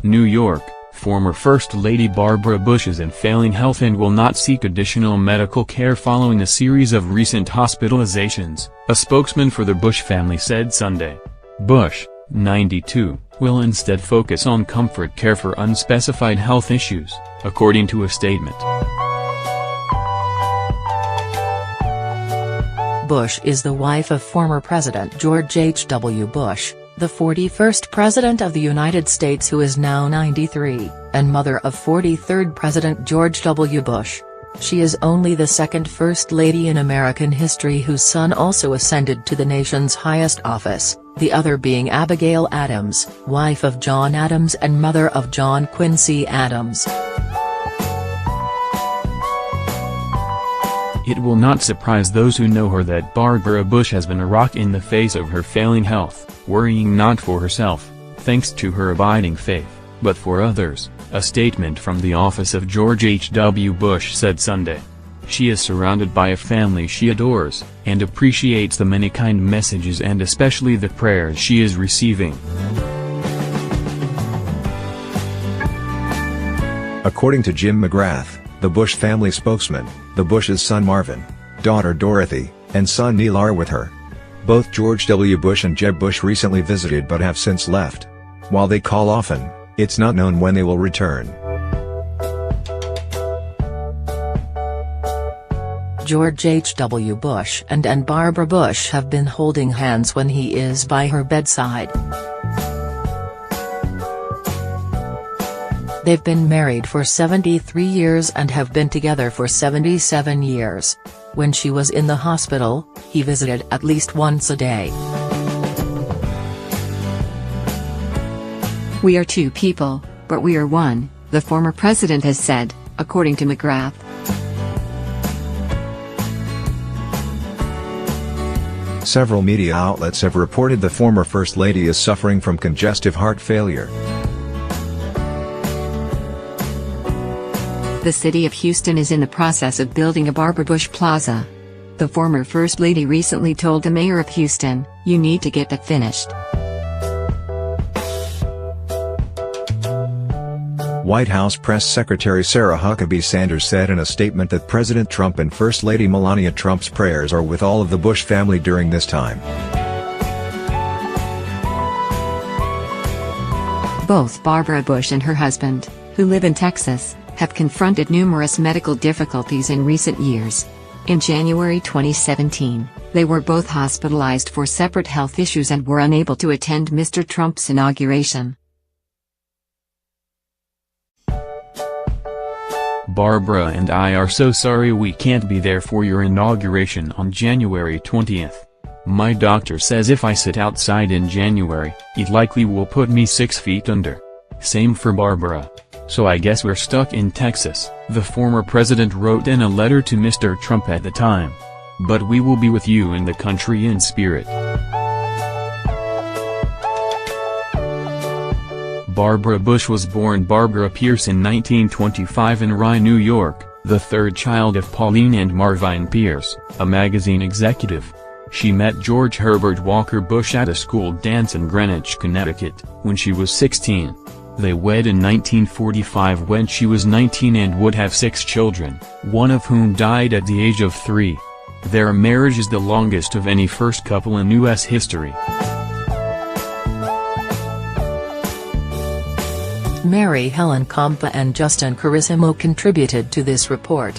New York, former First Lady Barbara Bush is in failing health and will not seek additional medical care following a series of recent hospitalizations, a spokesman for the Bush family said Sunday. Bush, 92, will instead focus on comfort care for unspecified health issues, according to a statement. Bush is the wife of former President George H.W. Bush, the 41st President of the United States who is now 93, and mother of 43rd President George W. Bush. She is only the second First Lady in American history whose son also ascended to the nation's highest office, the other being Abigail Adams, wife of John Adams and mother of John Quincy Adams. It will not surprise those who know her that Barbara Bush has been a rock in the face of her failing health, worrying not for herself, thanks to her abiding faith, but for others, a statement from the office of George H.W. Bush said Sunday. She is surrounded by a family she adores, and appreciates the many kind messages and especially the prayers she is receiving. According to Jim McGrath, the Bush family spokesman, the Bush's son Marvin, daughter Dorothy, and son Neil are with her. Both George W. Bush and Jeb Bush recently visited but have since left. While they call often, it's not known when they will return. George H.W. Bush and Barbara Bush have been holding hands when he is by her bedside. They've been married for 73 years and have been together for 77 years. When she was in the hospital, he visited at least once a day. "We are two people, but we are one," the former president has said, according to McGrath. Several media outlets have reported the former First Lady is suffering from congestive heart failure. The city of Houston is in the process of building a Barbara Bush Plaza. The former First Lady recently told the mayor of Houston, "You need to get that finished." White House Press Secretary Sarah Huckabee Sanders said in a statement that President Trump and First Lady Melania Trump's prayers are with all of the Bush family during this time. Both Barbara Bush and her husband, who live in Texas, have confronted numerous medical difficulties in recent years. In January 2017, they were both hospitalized for separate health issues and were unable to attend Mr. Trump's inauguration. Barbara and I are so sorry we can't be there for your inauguration on January 20th. My doctor says if I sit outside in January, it likely will put me 6 feet under. Same for Barbara. So I guess we're stuck in Texas, the former president wrote in a letter to Mr. Trump at the time. But we will be with you in the country in spirit. Barbara Bush was born Barbara Pierce in 1925 in Rye, New York, the third child of Pauline and Marvine Pierce, a magazine executive. She met George Herbert Walker Bush at a school dance in Greenwich, Connecticut, when she was 16. They wed in 1945 when she was 19 and would have 6 children, one of whom died at the age of 3. Their marriage is the longest of any first couple in U.S. history. Mary Helen Compa and Justin Carissimo contributed to this report.